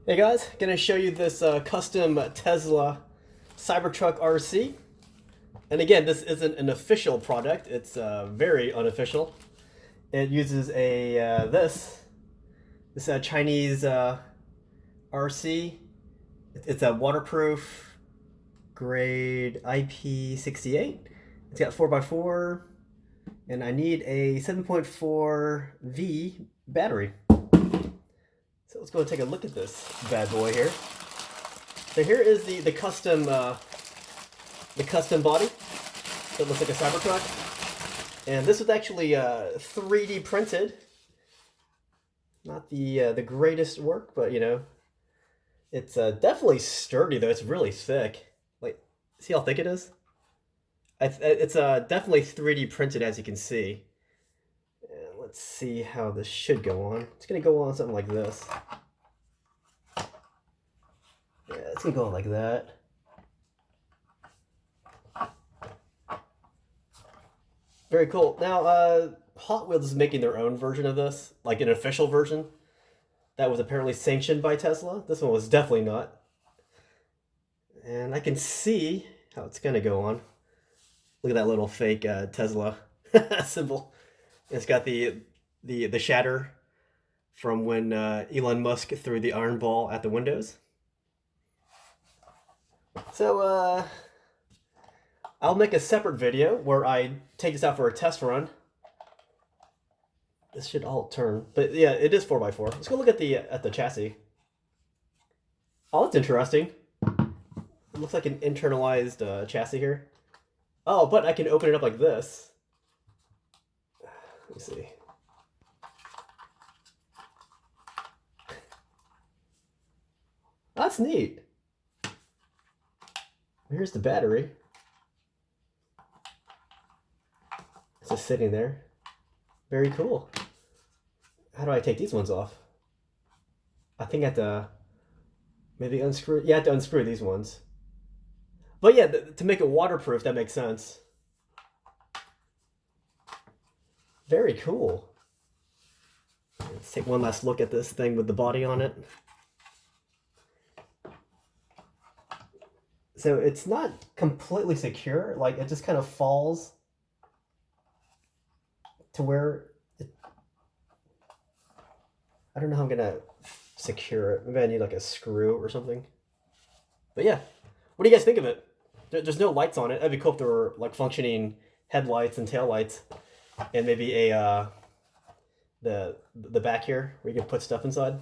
Hey guys, gonna show you this custom Tesla Cybertruck RC. And again, this isn't an official product, it's very unofficial. It uses a this Chinese RC. It's a waterproof grade IP68. It's got 4x4 and I need a 7.4V battery. So let's go and take a look at this bad boy here. So here is the custom body. So it looks like a Cybertruck, and this was actually 3D printed. Not the greatest work, but you know, it's definitely sturdy though. It's really thick. Like, see how thick it is? It's definitely 3D printed, as you can see. Let's see how this should go on. It's gonna go on something like this. Yeah, it's gonna go on like that. Very cool. Now, Hot Wheels is making their own version of this, like an official version that was apparently sanctioned by Tesla. This one was definitely not. And I can see how it's gonna go on. Look at that little fake Tesla symbol. It's got the shatter from when Elon Musk threw the iron ball at the windows. So I'll make a separate video where I take this out for a test run. This should all turn, but yeah, it is 4x4. Let's go look at the chassis. Oh, that's interesting. It looks like an internalized chassis here. Oh, but I can open it up like this. Let me see. That's neat. Here's the battery. It's just sitting there. Very cool. How do I take these ones off? I think I have to maybe unscrew. Yeah, I have to unscrew these ones. But yeah, to make it waterproof, that makes sense. Very cool. Let's take one last look at this thing with the body on it. So it's not completely secure, like it just kind of falls to where I don't know how I'm gonna secure it. Maybe I need like a screw or something. But yeah, what do you guys think of it? There's no lights on it. That'd be cool if there were like functioning headlights and taillights. And maybe a the back here where you can put stuff inside.